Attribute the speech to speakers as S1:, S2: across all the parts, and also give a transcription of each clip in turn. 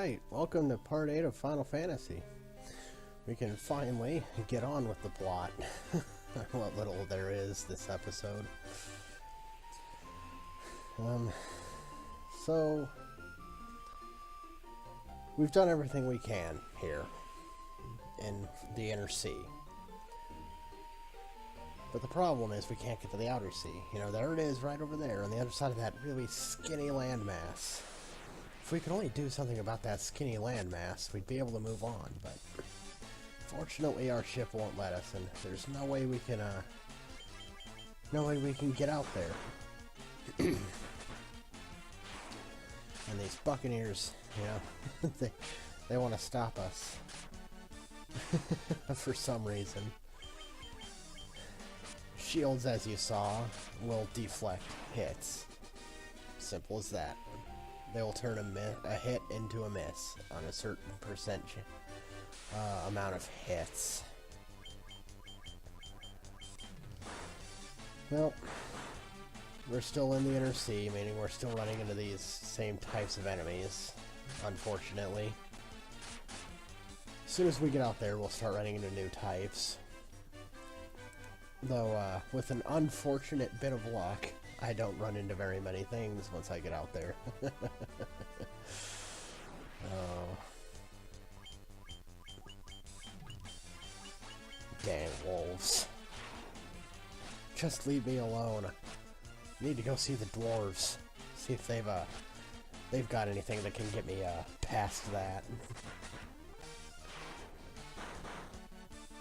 S1: Alright, welcome to part 8 of Final Fantasy. We can finally get on with the plot. What little there is this episode. So we've done everything we can here in the inner sea. But the problem is we can't get to the outer sea. You know, there it is right over there on the other side of that really skinny landmass. If we could only do something about that skinny landmass, we'd be able to move on, but fortunately our ship won't let us, and there's no way we can get out there. And these buccaneers, you know, they want to stop us for some reason. Shields, as you saw, will deflect hits. Simple as that. They will turn a hit into a miss on a certain percentage amount of hits. Well, we're still in the inner sea, meaning we're still running into these same types of enemies, unfortunately. As soon as we get out there, we'll start running into new types. Though, with an unfortunate bit of luck, I don't run into very many things once I get out there. Oh. Dang wolves. Just leave me alone. I need to go see the dwarves. See if they've got anything that can get me past that.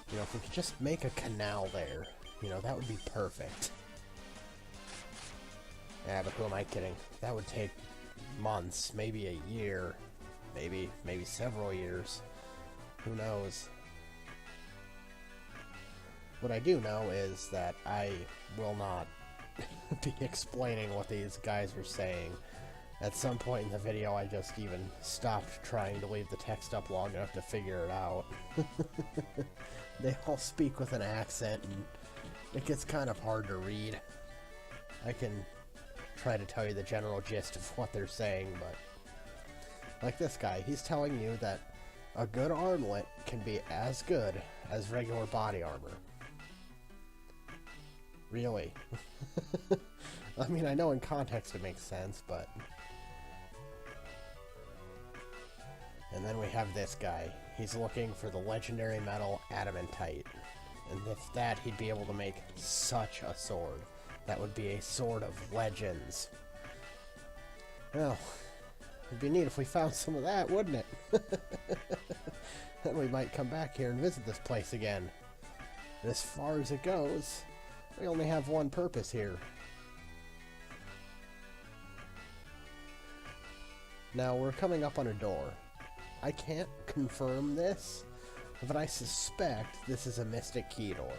S1: You know, if we could just make a canal there, you know, that would be perfect. Yeah, but who am I kidding? That would take months, maybe a year, maybe several years. Who knows? What I do know is that I will not be explaining what these guys are saying. At some point in the video, I just even stopped trying to leave the text up long enough to figure it out. They all speak with an accent, and it gets kind of hard to read. I can try to tell you the general gist of what they're saying, but like this guy, he's telling you that a good armlet can be as good as regular body armor. Really? I mean, I know in context it makes sense, but... And then we have this guy. He's looking for the legendary metal adamantite. And with that, he'd be able to make such a sword. That would be a sword of legends. Well, it'd be neat if we found some of that, wouldn't it? Then we might come back here and visit this place again. And as far as it goes, we only have one purpose here. Now, we're coming up on a door. I can't confirm this, but I suspect this is a Mystic Key door.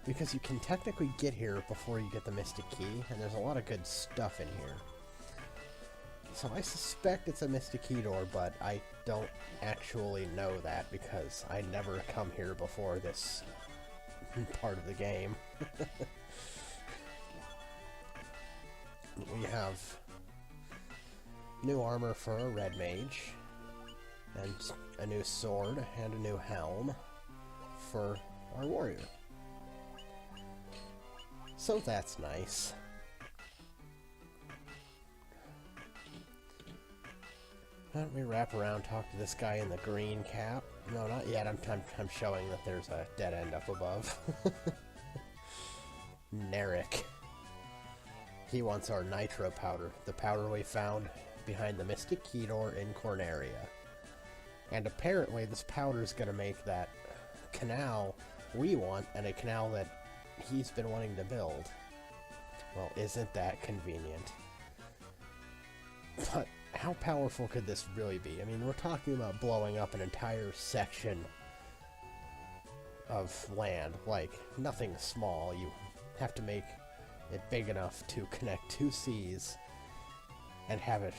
S1: Because you can technically get here before you get the Mystic Key, and there's a lot of good stuff in here. So I suspect it's a Mystic Key door, but I don't actually know that because I never come here before this part of the game. We have new armor for a red mage, and a new sword and a new helm for our warrior. So that's nice. Why don't we wrap around, talk to this guy in the green cap? No, not yet. I'm showing that there's a dead end up above. Narek. He wants our nitro powder, the powder we found behind the Mystic Key door in Corneria. And apparently this powder is going to make that canal we want, and a canal that he's been wanting to build. Well, isn't that convenient? But how powerful could this really be? I mean, we're talking about blowing up an entire section of land. Like, nothing small. You have to make it big enough to connect two seas and have it,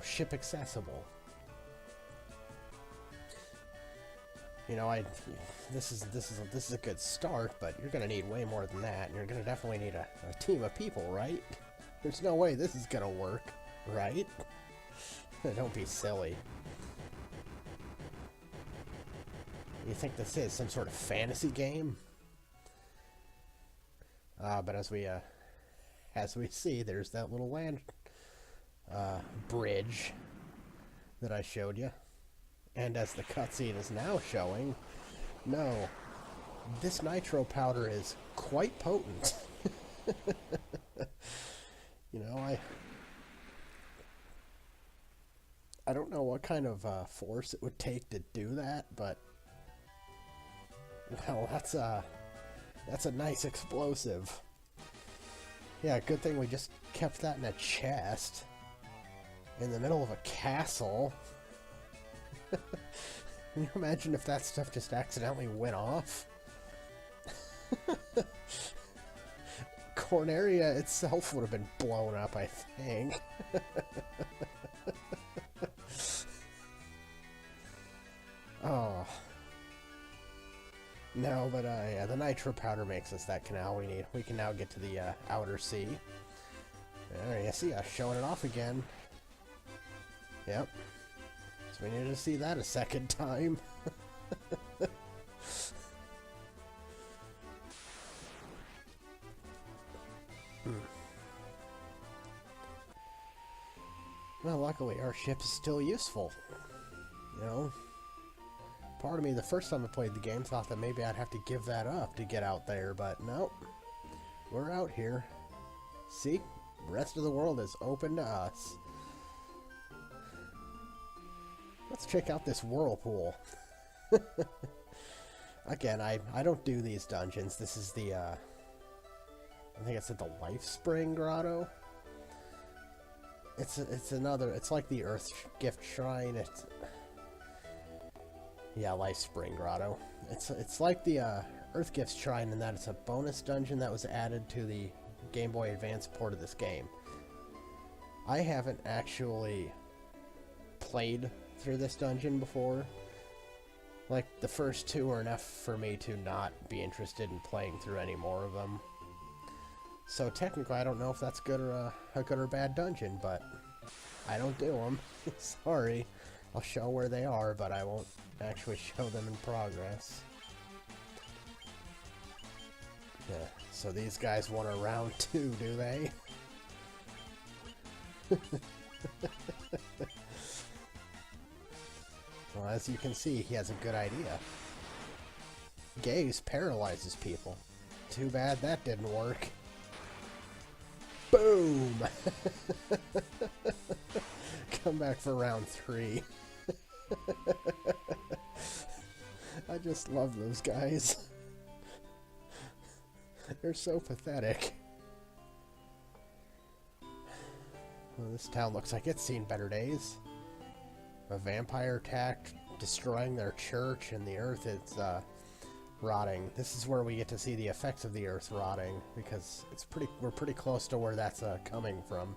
S1: ship accessible. You know, this is a good start, but you're gonna need way more than that, and you're gonna definitely need a team of people, right? There's no way this is gonna work, right? Don't be silly. You think this is some sort of fantasy game? But as we see, there's that little land bridge that I showed you. And as the cutscene is now showing, no, this nitro powder is quite potent. You know, I don't know what kind of force it would take to do that, but well, that's a nice explosive. Yeah, good thing we just kept that in a chest in the middle of a castle. Can you imagine if that stuff just accidentally went off? Corneria itself would have been blown up, I think. Oh. No, but yeah, the nitro powder makes us that canal we need. We can now get to the outer sea. There you see us showing it off again. Yep. So we needed to see that a second time. Well, luckily our ship is still useful. You know? Part of me, the first time I played the game, thought that maybe I'd have to give that up to get out there, but nope. We're out here. See? The rest of the world is open to us. Let's check out this whirlpool. Again, I don't do these dungeons. This is the, I think it's at the Life Spring Grotto. It's another, it's like the Earth Gift Shrine. It's, yeah, Life Spring Grotto. It's like the Earth Gift Shrine in that it's a bonus dungeon that was added to the Game Boy Advance port of this game. I haven't actually played through this dungeon before. Like, the first two are enough for me to not be interested in playing through any more of them. So technically, I don't know if that's good or a good or bad dungeon, but I don't do them. Sorry. I'll show where they are, but I won't actually show them in progress. Yeah, so these guys want a round two, do they? Well, as you can see, he has a good idea. Gaze paralyzes people. Too bad that didn't work. Boom! Come back for round 3. I just love those guys. They're so pathetic. Well, this town looks like it's seen better days. A vampire attack, destroying their church, and the earth is rotting. This is where we get to see the effects of the earth rotting, because we're pretty close to where that's coming from.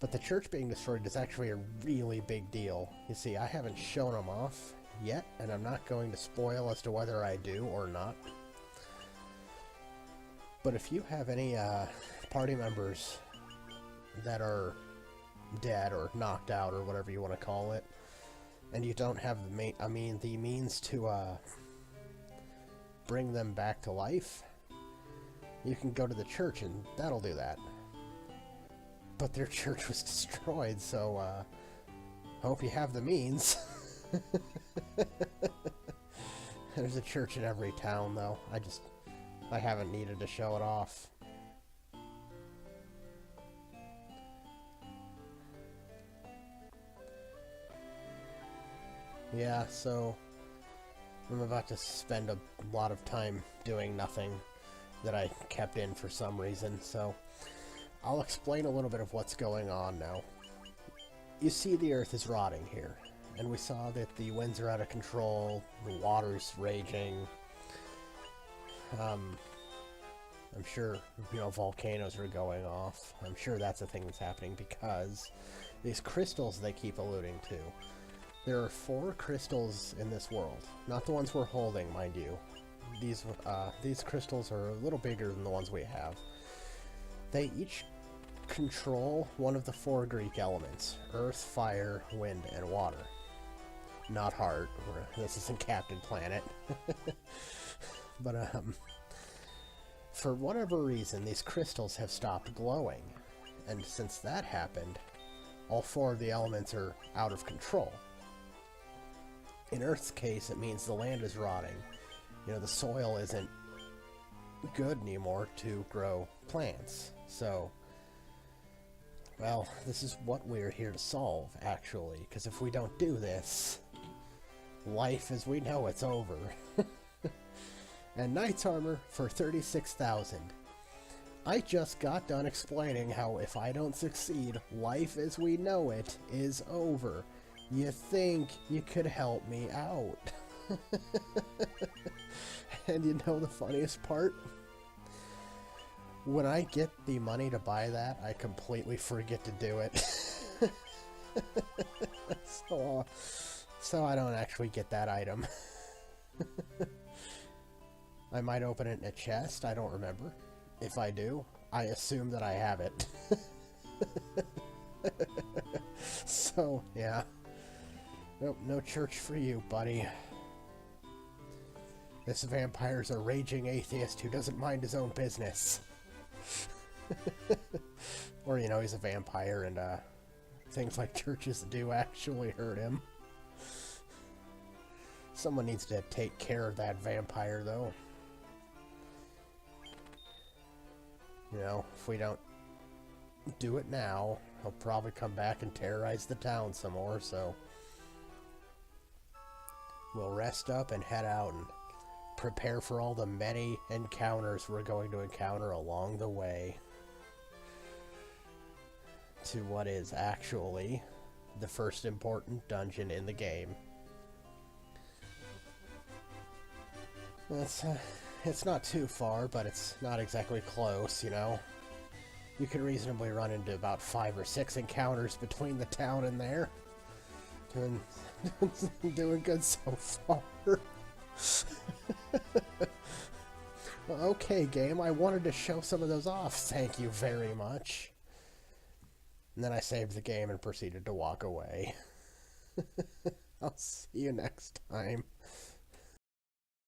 S1: But the church being destroyed is actually a really big deal. You see, I haven't shown them off yet, and I'm not going to spoil as to whether I do or not. But if you have any party members that are dead or knocked out or whatever you want to call it, and you don't have the means to bring them back to life, you can go to the church and that'll do that. But their church was destroyed, so hope you have the means. There's a church in every town, though. I haven't needed to show it off. Yeah, so I'm about to spend a lot of time doing nothing that I kept in for some reason, so I'll explain a little bit of what's going on now. You see the earth is rotting here, and we saw that the winds are out of control, the water's raging. I'm sure, volcanoes are going off. I'm sure that's a thing that's happening because these crystals they keep alluding to. There are 4 crystals in this world, not the ones we're holding, mind you. These crystals are a little bigger than the ones we have. They each control one of the 4 Greek elements: earth, fire, wind, and water. not heart. This isn't Captain Planet. But, for whatever reason, these crystals have stopped glowing. And since that happened, all 4 of the elements are out of control. In Earth's case, it means the land is rotting. You know, the soil isn't good anymore to grow plants. So, well, this is what we're here to solve, actually. Because if we don't do this, life as we know it's over. And Knight's Armor for 36,000. I just got done explaining how if I don't succeed, life as we know it is over. You think you could help me out? And you know the funniest part? When I get the money to buy that, I completely forget to do it. So I don't actually get that item. I might open it in a chest, I don't remember. If I do, I assume that I have it. So, yeah. Nope, no church for you, buddy. This vampire's a raging atheist who doesn't mind his own business. Or, you know, he's a vampire and, things like churches do actually hurt him. Someone needs to take care of that vampire, though. You know, if we don't do it now, he'll probably come back and terrorize the town some more, so we'll rest up and head out and prepare for all the many encounters we're going to encounter along the way to what is actually the first important dungeon in the game. It's not too far, but it's not exactly close, you know. You can reasonably run into about 5 or 6 encounters between the town and there. Doing good so far. Well, okay, game, I wanted to show some of those off. Thank you very much. And then I saved the game and proceeded to walk away. I'll see you next time.